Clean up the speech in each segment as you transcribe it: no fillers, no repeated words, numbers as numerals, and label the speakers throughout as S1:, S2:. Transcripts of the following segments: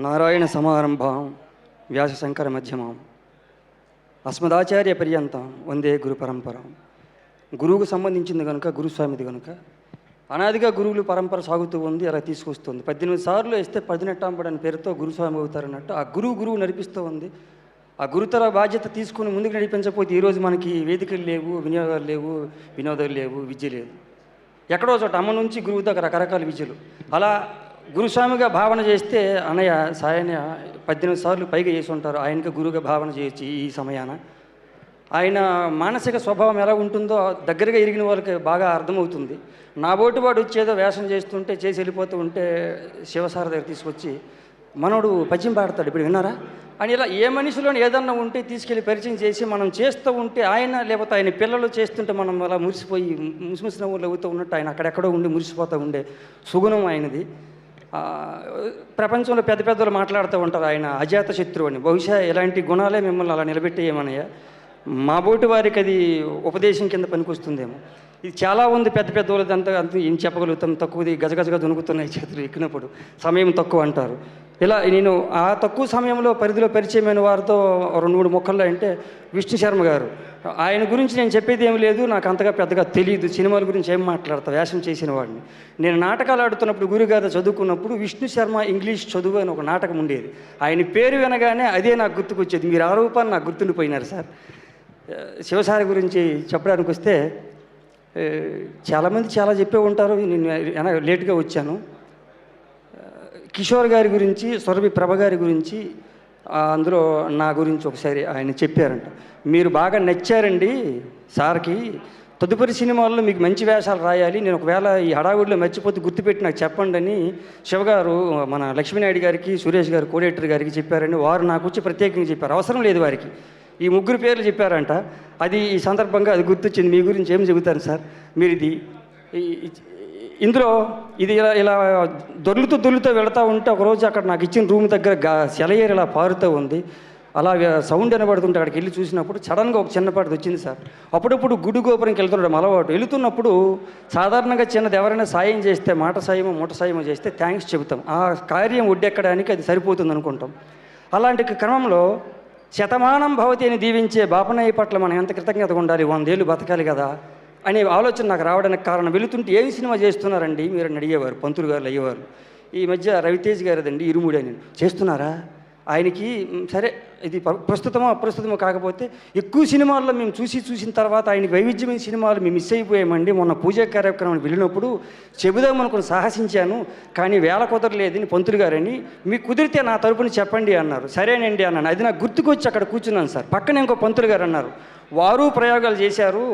S1: నారాయణ సమారంభాం వ్యాసశంకర మధ్యమాం అస్మదాచార్య పర్యంతం వందే గురు పరంపరం. గురువుకు సంబంధించింది కనుక గురుస్వామిది కనుక అనాదిగా గురువులు పరంపర సాగుతూ ఉంది, అలా తీసుకొస్తుంది. 18 సార్లు వేస్తే 10 నెట్టాంబడని పేరుతో గురుస్వామి అవుతారన్నట్టు ఆ గురువు నడిపిస్తూ ఉంది. ఆ గురుతర బాధ్యత తీసుకుని ముందుకు నడిపించకపోతే ఈరోజు మనకి వేదికలు లేవు, వినియోగాలు లేవు, వినోదాలు లేవు, విద్య లేదు. ఎక్కడో చోట అమ్మ నుంచి గురువు దగ్గర రకరకాల విద్యలు. అలా గురుస్వామిగా భావన చేస్తే అన్నయ్య సాయన్న 18 సార్లు పైగా చేసి ఉంటారు. ఆయనకి గురువుగా భావన చేయొచ్చు ఈ సమయాన. ఆయన మానసిక స్వభావం ఎలా ఉంటుందో దగ్గరగా ఎరిగిన వాళ్ళకి బాగా అర్థమవుతుంది. నా బోటి వాడు వచ్చేదో వేషం చేస్తుంటే చేసి వెళ్ళిపోతూ ఉంటే శివసార దగ్గర తీసుకొచ్చి మనోడు పద్యం పాడతాడు, ఇప్పుడు విన్నారా అని ఇలా ఏ మనిషిలోని ఏదన్నా ఉంటే తీసుకెళ్ళి పరిచయం చేసి మనం చేస్తూ ఉంటే ఆయన లేకపోతే ఆయన పిల్లలు చేస్తుంటే మనం అలా మురిసిపోయి ముసిముసి నవ్వులు అవుతూ ఉన్నట్టు ఆయన అక్కడెక్కడో ఉండి మురిసిపోతూ ఉండే సుగుణం ఆయనది. ప్రపంచంలో పెద్ద పెద్దలు మాట్లాడుతూ ఉంటారు ఆయన అజాత శత్రువు అని. బహుశా ఇలాంటి గుణాలే మిమ్మల్ని అలా నిలబెట్టేయమనయ్య. మా బోటి వారికి అది ఉపదేశం కింద పనికొస్తుందేమో. ఇది చాలా ఉంది పెద్ద వాళ్ళది అంత ఏం చెప్పగలుగుతాం. తక్కువది గజగజగా దొనుకుతున్నాయి చేతులు ఎక్కినప్పుడు, సమయం తక్కువ అంటారు. ఇలా నేను ఆ తక్కువ సమయంలో పరిధిలో పరిచయమైన వారితో 2-3 మొక్కల్లో అంటే విష్ణు శర్మ గారు. ఆయన గురించి నేను చెప్పేది ఏమి లేదు, నాకు అంతగా పెద్దగా తెలియదు. సినిమాల గురించి ఏం మాట్లాడతా, వేషం చేసిన వాడిని. నేను నాటకాలు ఆడుతున్నప్పుడు గురుగారు చదువుకున్నప్పుడు విష్ణు శర్మ ఇంగ్లీష్ చదువు అని ఒక నాటకం ఉండేది. ఆయన పేరు వినగానే అదే నాకు గుర్తుకొచ్చేది. మీరు ఆ రూపాన్ని నాకు గుర్తుండిపోయినారు సార్. శివసారి గురించి చెప్పడానికి వస్తే చాలామంది చాలా చెప్పే ఉంటారు. నేను లేట్గా వచ్చాను. కిషోర్ గారి గురించి, సురభి ప్రభ గారి గురించి, అందులో నా గురించి ఒకసారి ఆయన చెప్పారంట. మీరు బాగా నచ్చారండి సార్కి, తదుపరి సినిమాల్లో మీకు మంచి వేషాలు రాయాలి, నేను ఒకవేళ ఈ హడావుడిలో మర్చిపోతే గుర్తుపెట్టి నాకు చెప్పండి అని శివగారు మన లక్ష్మీనాయుడు గారికి, సురేష్ గారు కోడేటర్ గారికి చెప్పారని వారు నాకు వచ్చి ప్రత్యేకంగా చెప్పారు. అవసరం లేదు వారికి, ఈ 3 పేర్లు చెప్పారంట. అది ఈ సందర్భంగా అది గుర్తొచ్చింది. మీ గురించి ఏం చెబుతారు సార్ మీరు? ఇందులో ఇది ఇలా దొర్లుతూ వెళుతూ ఉంటే ఒకరోజు అక్కడ నాకు ఇచ్చిన రూమ్ దగ్గర సెలయేరు ఇలా పారుతూ ఉంది. అలా సౌండ్ వినబడుతుంటే అక్కడికి వెళ్ళి చూసినప్పుడు సడన్గా ఒక చిన్నపాటిది వచ్చింది సార్. అప్పుడప్పుడు గుడి గోపురంకి వెళ్తుండడం అలవాటు. వెళుతున్నప్పుడు సాధారణంగా చిన్నది ఎవరైనా సాయం చేస్తే, మాట సాయమో మూట సాయమో చేస్తే థ్యాంక్స్ చెబుతాం. ఆ కార్యం ఒడ్డెక్కడానికి అది సరిపోతుంది అనుకుంటాం. అలాంటి క్రమంలో శతమానం భవతి అని దీవించే బాపనయ్య పట్ల మనం ఎంత కృతజ్ఞతగా ఉండాలి, 100 ఏళ్ళు బతకాలి కదా అనే ఆలోచన నాకు రావడానికి కారణం, వెళుతుంటే ఏం సినిమా చేస్తున్నారండి మీరు అని అడిగేవారు పంతులు గారు అయ్యేవారు. ఈ మధ్య రవితేజ్ గారిదండి ఇరుముడి అని చేస్తున్నారా. ఆయనకి సరే ఇది ప్రస్తుతమో అప్రస్తుతమో కాకపోతే ఎక్కువ సినిమాల్లో మేము చూసిన తర్వాత ఆయనకి వైవిధ్యమైన సినిమాలు మేము మిస్ అయిపోయామండి. మొన్న పూజా కార్యక్రమానికి వెళ్ళినప్పుడు చెబుదామనుకుని సాహసించాను, కానీ వేళ కుదరలేదని పంతులు గారని, మీకు కుదిరితే నా తరపున చెప్పండి అన్నారు. సరేనండి అన్నాను. అది నాకు గుర్తుకొచ్చి అక్కడ కూర్చున్నాను సార్. పక్కన ఇంకో పంతులు గారు అన్నారు, వారు ప్రయోగాలు చేశారు,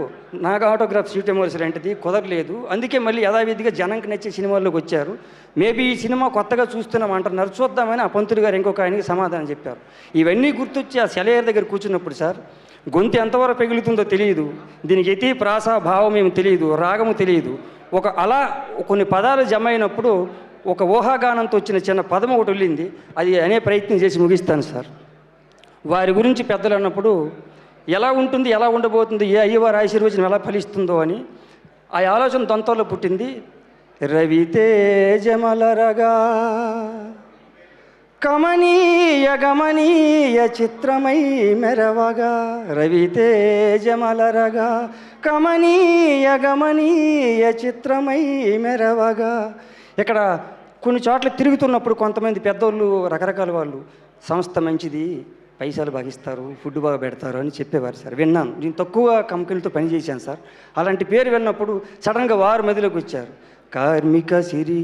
S1: నాకు ఆటోగ్రాఫ్ సీట్ ఎమోర్స్ లాంటిది కుదరలేదు, అందుకే మళ్ళీ యథావిధిగా జనంకి నచ్చే సినిమాల్లోకి వచ్చారు, మేబీ ఈ సినిమా కొత్తగా చూస్తున్నాం అంటున్నారు, చూద్దామని ఆ పంతులు గారు ఇంకొక ఆయనకి సమాధానం చెప్పారు. ఇవన్నీ గుర్తొచ్చి ఆ సెలయేరు దగ్గర కూర్చున్నప్పుడు సార్ గొంతు ఎంతవరకు పెగులుతుందో తెలియదు, దీనికి యతి ప్రాస భావం ఏమి తెలియదు, రాగము తెలియదు. అలా కొన్ని పదాలు జమ అయినప్పుడు ఒక ఊహాగానంతో వచ్చిన చిన్న పదం ఒకటి వెళ్ళింది. అది అనే ప్రయత్నం చేసి ముగిస్తాను సార్. వారి గురించి పెద్దలు అన్నప్పుడు ఎలా ఉంటుంది, ఎలా ఉండబోతుంది, ఏ అయ్యవారి ఆశీర్వచనం ఎలా ఫలిస్తుందో అని ఆ ఆలోచన దొంతలో పుట్టింది. రవితేజమలరగా కమనీయ గమనీయ చిత్రమై మెరవగా, రవితేజమలరగా కమనీయ గమనీయ చిత్రమై మెరవగా. ఇక్కడ కొన్ని చోట్ల తిరుగుతున్నప్పుడు కొంతమంది పెద్దోళ్ళు, రకరకాల వాళ్ళు సంస్థ మంచిది, పైసలు భాగిస్తారు, ఫుడ్ బాగా పెడతారు అని చెప్పేవారు సార్. విన్నాను, నేను తక్కువ కంపెనీలతో పనిచేశాను సార్. అలాంటి పేరు విన్నప్పుడు సడన్గా వారు మదిలోకి వచ్చారు. కార్మిక సిరి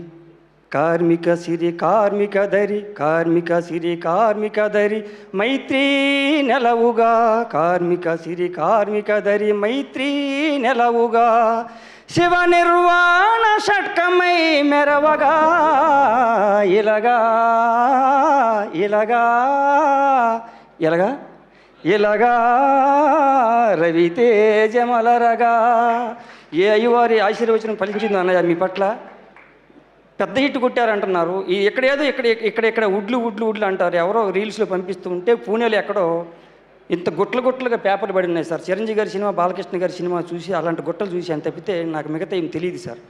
S1: కార్మిక సిరి కార్మిక దరి, కార్మిక సిరి కార్మిక దరి మైత్రీ నెలవుగా, కార్మిక సిరి కార్మిక దరి మైత్రీ నెలవుగా, శివ నిర్వాణ షట్కమై మెరవగా, ఇలగా ఇలగా ఎలాగా ఇలాగా రవితేజమలరగా. ఏ అయ్యవారి ఆశీర్వచనం ఫలించింది అన్నయ్య మీ పట్ల? పెద్ద హిట్ కొట్టారంటున్నారు. ఎక్కడేదో ఇక్కడ ఉడ్లు అంటారు. ఎవరో రీల్స్లో పంపిస్తూ ఉంటే పూణేలో ఎక్కడో ఇంత గుట్లుగా పేపర్లు పడి ఉన్నాయి సార్. చిరంజీవి గారి సినిమా, బాలకృష్ణ గారి సినిమా చూసి అలాంటి గుట్టలు చూసి అని తప్పితే నాకు మిగతా ఏం తెలియదు సార్.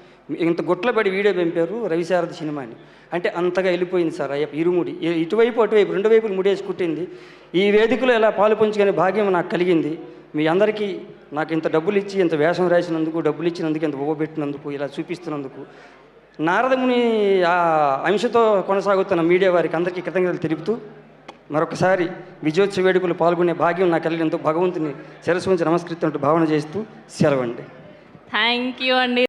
S1: ఇంత గుట్లబడి వీడియో పంపారు రవిశారద సినిమా అని. అంటే అంతగా వెళ్ళిపోయింది సార్ అయ్యప్ప ఇరుముడి, ఇటువైపు అటువైపు రెండు వైపులు ముడేసి కుట్టింది. ఈ వేదికలో ఇలా పాలు పంచుకునే భాగ్యం నాకు కలిగింది. మీ అందరికీ నాకు ఇంత డబ్బులు ఇచ్చి ఇంత వేషం రాసినందుకు, డబ్బులు ఇచ్చినందుకు, ఇంత పెట్టినందుకు, ఇలా చూపిస్తున్నందుకు, నారదముని ఆ అంశతో కొనసాగుతున్న మీడియా వారికి అందరికీ కృతజ్ఞతలు తెలుపుతూ మరొకసారి విజయోత్సవ వేడుకలు పాల్గొనే భాగ్యం నాకు కలిగినందుకు భగవంతుని శిరస్సు ఉంచి నమస్కరిస్తున్నట్టు భావన చేస్తూ సెలవండి.
S2: థ్యాంక్ యూ అండి.